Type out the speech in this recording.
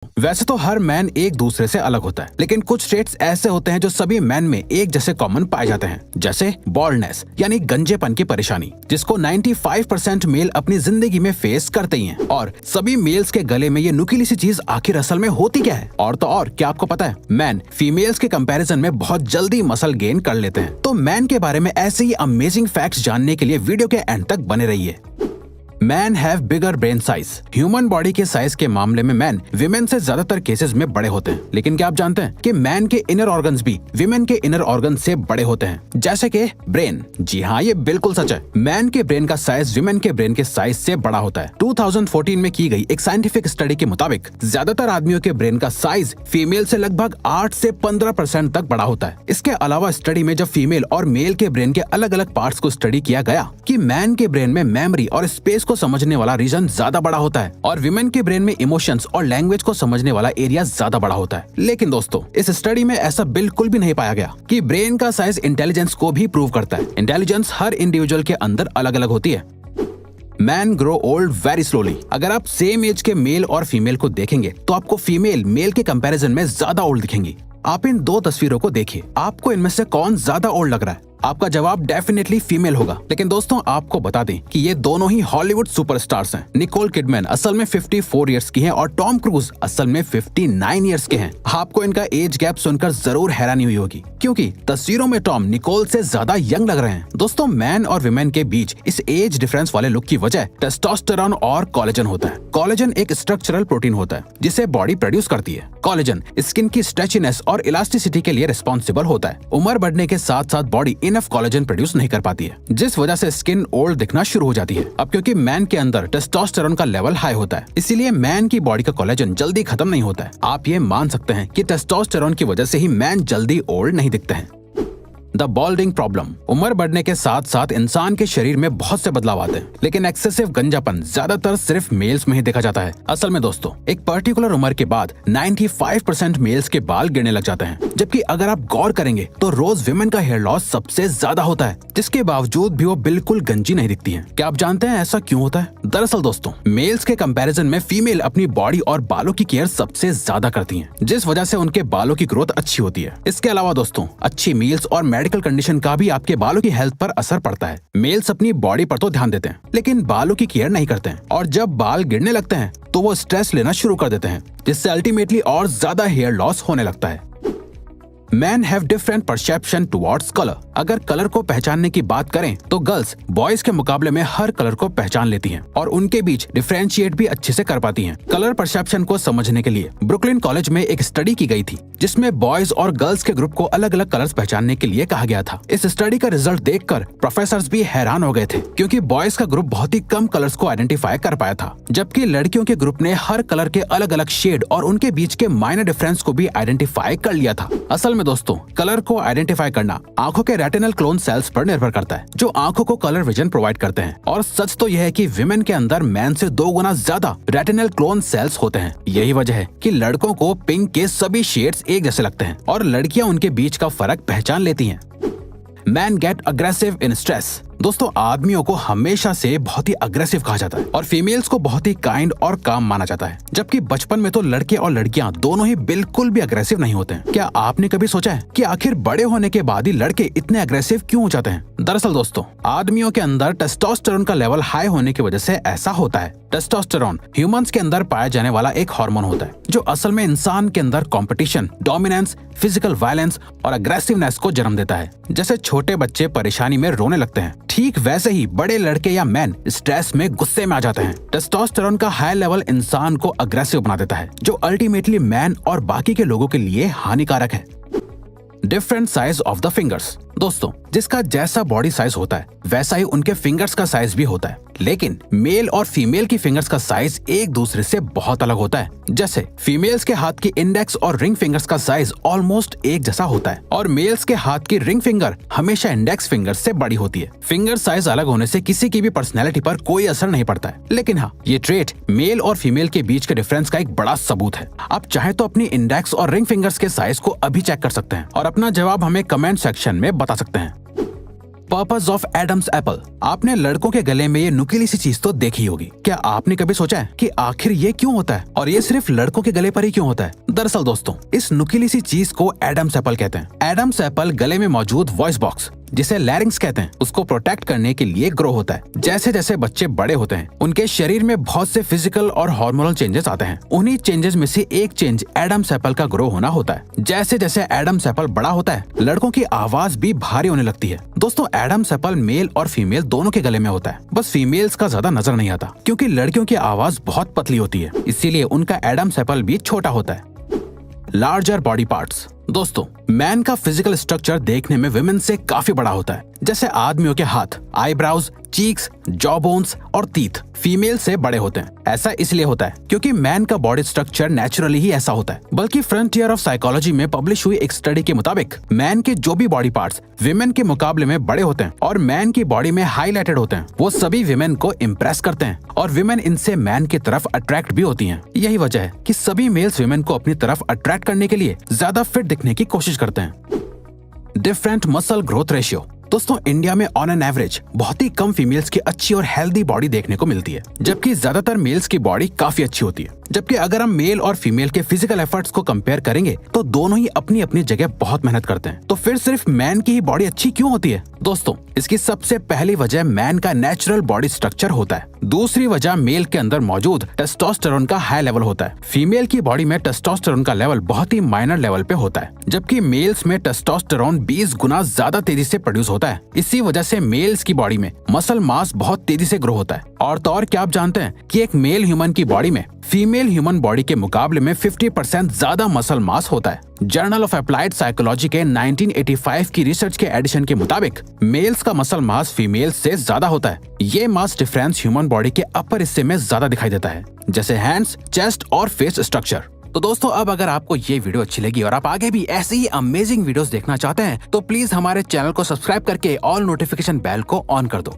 वैसे तो her man एक दूसरे से अलग होता है, लेकिन कुछ ट्रेट्स ऐसे होते हैं जो सभी मैन में एक जैसे कॉमन पाए जाते हैं, जैसे बॉल्डनेस यानी गंजेपन की परेशानी, जिसको 95% मेल अपनी जिंदगी में फेस करते ही हैं। और सभी मेल्स के गले में ये नुकीली सी चीज आखिर असल में होती क्या है? और तो और क्या आपको पता है, मैन फीमेल्स के कंपैरिजन में बहुत जल्दी मसल गेन कर लेते हैं। तो मैन के बारे में ऐसे ही अमेजिंग फैक्ट्स जानने के लिए वीडियो के एंड तक बने रहिए। Man have bigger brain size. Human body के साइज के मामले में मैन विमेन से ज्यादातर केसेस में बड़े होते हैं, लेकिन क्या आप जानते हैं कि मैन के इनर ऑर्गन्स भी विमेन के इनर ऑर्गन से बड़े होते हैं, जैसे कि ब्रेन। जी हाँ, ये बिल्कुल सच है। मैन के ब्रेन का साइज विमेन के ब्रेन के साइज से बड़ा होता है। 2014 में की गई एक साइंटिफिक स्टडी के मुताबिक ज्यादातर आदमियों के ब्रेन का साइज फीमेल से लगभग 8 से 15% तक बड़ा होता है। इसके अलावा स्टडी में जब फीमेल और मेल के ब्रेन के अलग अलग पार्ट्स को स्टडी किया गया कि मैन के ब्रेन में मेमोरी और स्पेस को समझने वाला रीजन ज्यादा बड़ा होता है और विमेन के ब्रेन में इमोशंस और लैंग्वेज को समझने वाला एरिया ज्यादा बड़ा होता है। लेकिन दोस्तों, इस स्टडी में ऐसा बिल्कुल भी नहीं पाया गया कि ब्रेन का साइज इंटेलिजेंस को भी प्रूव करता है। इंटेलिजेंस हर इंडिविजुअल के अंदर अलग अलग होती है। Man grow old very slowly. अगर आप सेम एज के मेल और फीमेल को देखेंगे तो आपको फीमेल मेल के कंपैरिजन में ज्यादा ओल्ड दिखेंगी। आप इन दो तस्वीरों को देखिए, आपको इनमें से कौन ज्यादा ओल्ड लग रहा है? आपका जवाब डेफिनेटली फीमेल होगा। लेकिन दोस्तों, आपको बता दें कि ये दोनों ही हॉलीवुड सुपरस्टार्स हैं। निकोल किडमैन असल में 54 इयर्स की हैं और टॉम क्रूज असल में 59 इयर्स के हैं। आपको इनका एज गैप सुनकर जरूर हैरानी हुई होगी, क्योंकि तस्वीरों में टॉम निकोल से ज्यादा यंग लग रहे हैं। दोस्तों, मैन और विमेन के बीच इस एज डिफरेंस वाले लुक की वजह टेस्टोस्टेरोन और कोलेजन होता है। कोलेजन एक स्ट्रक्चरल प्रोटीन होता है जिसे बॉडी प्रोड्यूस करती है। कोलेजन स्किन की स्ट्रेचीनेस और इलास्टिसिटी के लिए रिस्पॉन्सिबल होता है। उम्र बढ़ने के साथ साथ बॉडी इनफ कोलेजन प्रोड्यूस नहीं कर पाती है, जिस वजह से स्किन ओल्ड दिखना शुरू हो जाती है। अब क्योंकि मैन के अंदर टेस्टोस्टेरोन का लेवल हाई होता है, इसीलिए मैन की बॉडी का कोलेजन जल्दी खत्म नहीं होता है। आप ये मान सकते हैं कि टेस्टोस्टेरोन की वजह से ही मैन जल्दी ओल्ड नहीं दिखते हैं। The बॉल्डिंग problem. उम्र बढ़ने के साथ साथ इंसान के शरीर में बहुत से बदलाव आते हैं, लेकिन एक्सेसिव गंजापन ज्यादातर सिर्फ मेल्स में ही देखा जाता है। असल में दोस्तों, एक पर्टिकुलर उम्र के बाद 95% मेल्स के बाल गिरने लग जाते हैं, जबकि अगर आप गौर करेंगे तो रोज विमेन का हेयर लॉस सबसे ज्यादा होता है, जिसके बावजूद भी वो बिल्कुल गंजी नहीं दिखती है। क्या आप जानते हैं ऐसा क्यों होता है? दरअसल दोस्तों, मेल्स के कंपैरिजन में फीमेल अपनी बॉडी और बालों की केयर सबसे ज्यादा करती हैं, जिस वजह से उनके बालों की ग्रोथ अच्छी होती है। इसके अलावा दोस्तों, अच्छी मील्स और मेडिकल कंडीशन का भी आपके बालों की हेल्थ पर असर पड़ता है। मेल्स अपनी बॉडी पर तो ध्यान देते हैं, लेकिन बालों की केयर नहीं करते हैं, और जब बाल गिरने लगते हैं तो वो स्ट्रेस लेना शुरू कर देते हैं, जिससे अल्टीमेटली और ज्यादा हेयर लॉस होने लगता है। Man have different perception towards colour. अगर कलर को पहचानने की बात करें तो गर्ल्स बॉयज के मुकाबले में हर कलर को पहचान लेती हैं और उनके बीच डिफरेंशिएट भी अच्छे से कर पाती हैं। कलर परसेप्शन को समझने के लिए ब्रुकलिन कॉलेज में एक स्टडी की गई थी, जिसमें बॉयज और गर्ल्स के ग्रुप को अलग अलग कलर्स पहचानने के लिए कहा गया था। इस स्टडी का रिजल्ट देखकर प्रोफेसर्स भी हैरान हो गए थे, क्योंकि बॉयज का ग्रुप बहुत ही कम कलर्स को आइडेंटिफाई कर पाया था, जबकि लड़कियों के ग्रुप ने हर कलर के अलग अलग शेड और उनके बीच के माइनर डिफरेंस को भी आइडेंटिफाई कर लिया था। असल में दोस्तों, कलर को आइडेंटिफाई करना आंखों के रेटिनल क्लोन सेल्स पर निर्भर करता है, जो आंखों को कलर विजन प्रोवाइड करते हैं। और सच तो यह है कि विमेन के अंदर मैन से 2 गुना ज्यादा रेटिनल क्लोन सेल्स होते हैं। यही वजह है कि लड़कों को पिंक के सभी शेड्स एक जैसे लगते हैं और लड़कियां उनके बीच का फर्क पहचान लेती हैं। Man get aggressive in stress. दोस्तों, आदमियों को हमेशा से बहुत ही अग्रेसिव कहा जाता है और फीमेल्स को बहुत ही काइंड और काम माना जाता है, जबकि बचपन में तो लड़के और लड़कियां दोनों ही बिल्कुल भी अग्रेसिव नहीं होते हैं। क्या आपने कभी सोचा है कि आखिर बड़े होने के बाद ही लड़के इतने अग्रेसिव क्यों हो जाते हैं? दरअसल दोस्तों, आदमियों के अंदर टेस्टोस्टेरोन का लेवल हाई होने की वजह से ऐसा होता है। टेस्टोस्टेरोन ह्यूमंस के अंदर पाया जाने वाला एक हार्मोन होता है, जो असल में इंसान के अंदर कॉम्पिटिशन, डोमिनेंस, फिजिकल वायलेंस और अग्रेसिवनेस को जन्म देता है। जैसे छोटे बच्चे परेशानी में रोने लगते हैं, ठीक वैसे ही बड़े लड़के या मैन स्ट्रेस में गुस्से में आ जाते हैं। टेस्टोस्टेरोन का हाई लेवल इंसान को अग्रेसिव बना देता है, जो अल्टीमेटली मैन और बाकी के लोगों के लिए हानिकारक है। Different size of the fingers. दोस्तों, जिसका जैसा बॉडी साइज होता है वैसा ही उनके फिंगर्स का साइज भी होता है, लेकिन मेल और फीमेल की फिंगर्स का साइज एक दूसरे से बहुत अलग होता है। जैसे फीमेल्स के हाथ की इंडेक्स और रिंग फिंगर्स का साइज ऑलमोस्ट एक जैसा होता है, और मेल्स के हाथ की रिंग फिंगर हमेशा इंडेक्स फिंगर से बड़ी होती है। फिंगर साइज अलग होने से किसी की भी पर्सनैलिटी पर कोई असर नहीं पड़ता है, लेकिन हाँ, ये ट्रेट मेल और फीमेल के बीच के डिफरेंस का एक बड़ा सबूत है। आप चाहे तो अपनी इंडेक्स और रिंग फिंगर्स के साइज को अभी चेक कर सकते हैं और अपना जवाब हमें कमेंट सेक्शन में बता सकते हैं। Purpose of Adam's apple. आपने लड़कों के गले में ये नुकीली सी चीज तो देखी होगी। क्या आपने कभी सोचा है कि आखिर ये क्यों होता है और ये सिर्फ लड़कों के गले पर ही क्यों होता है? दरअसल दोस्तों, इस नुकीली सी चीज को एडम्स एप्पल कहते हैं। एडम्स एप्पल गले में मौजूद वॉइस बॉक्स, जिसे लैरिंग्स कहते हैं, उसको प्रोटेक्ट करने के लिए ग्रो होता है। जैसे जैसे बच्चे बड़े होते हैं, उनके शरीर में बहुत से फिजिकल और हार्मोनल चेंजेस आते हैं। उन्हीं चेंजेस में से एक चेंज एडम्स एप्पल का ग्रो होना होता है। जैसे जैसे एडम्स एप्पल बड़ा होता है, लड़कों की आवाज भी भारी होने लगती है। दोस्तों, एडम्स एप्पल मेल और फीमेल दोनों के गले में होता है, बस फीमेल्स का ज्यादा नजर नहीं आता, क्योंकि लड़कियों की आवाज बहुत पतली होती है, इसीलिए उनका एडम्स एप्पल भी छोटा होता है। Larger body parts. दोस्तों, मैन का फिजिकल स्ट्रक्चर देखने में विमेन से काफी बड़ा होता है। जैसे आदमियों के हाथ, आईब्राउज, चीक्स, जॉ बोन्स और टीथ फीमेल से बड़े होते हैं। ऐसा इसलिए होता है क्योंकि मैन का बॉडी स्ट्रक्चर नेचुरली ही ऐसा होता है। बल्कि फ्रंटियर ऑफ साइकोलॉजी में पब्लिश हुई एक स्टडी के मुताबिक मैन के जो भी बॉडी पार्ट्स विमेन के मुकाबले में बड़े होते हैं और मैन की बॉडी में हाईलाइटेड होते हैं, वो सभी विमेन को इम्प्रेस करते हैं और विमेन इनसे मैन की तरफ अट्रैक्ट भी होती हैं। यही वजह है कि सभी मेल्स विमेन को अपनी तरफ अट्रैक्ट करने के लिए ज्यादा फिट दिखने की कोशिश करते हैं। Different muscle growth ratio. दोस्तों, इंडिया में ऑन एन एवरेज बहुत ही कम फीमेल्स की अच्छी और हेल्दी बॉडी देखने को मिलती है, जबकि ज्यादातर मेल्स की बॉडी काफी अच्छी होती है। जबकि अगर हम मेल और फीमेल के फिजिकल एफर्ट्स को कंपेयर करेंगे तो दोनों ही अपनी अपनी जगह बहुत मेहनत करते हैं। तो फिर सिर्फ मैन की ही बॉडी अच्छी क्यों होती है? दोस्तों, इसकी सबसे पहली वजह मैन का नेचुरल बॉडी स्ट्रक्चर होता है। दूसरी वजह मेल के अंदर मौजूद टेस्टोस्टेरोन का हाई लेवल होता है। फीमेल की बॉडी में टेस्टोस्टेरोन का लेवल बहुत ही माइनर लेवल पे होता है, जबकि मेल्स में टेस्टोस्टेरोन 20 गुना ज्यादा तेजी से प्रोड्यूस होता है। इसी वजह से मेल्स की बॉडी में मसल मास बहुत तेजी से ग्रो होता है। और तो और, क्या आप जानते हैं कि एक मेल ह्यूमन की बॉडी में फीमेल ह्यूमन बॉडी के मुकाबले में 50% ज्यादा मसल मास होता है। जर्नल ऑफ अप्लाइड साइकोलॉजी के 1985 की रिसर्च के एडिशन के मुताबिक मेल्स का मसल मास फीमेल्स से ज्यादा होता है। ये मास डिफरेंस ह्यूमन बॉडी के अपर हिस्से में ज्यादा दिखाई देता है, जैसे हैंड्स, चेस्ट और फेस स्ट्रक्चर। तो दोस्तों, अब अगर आपको ये वीडियो अच्छी लगी और आप आगे भी ऐसी ही अमेजिंग वीडियोस देखना चाहते हैं तो प्लीज हमारे चैनल को सब्सक्राइब करके ऑल नोटिफिकेशन बेल को ऑन कर दो।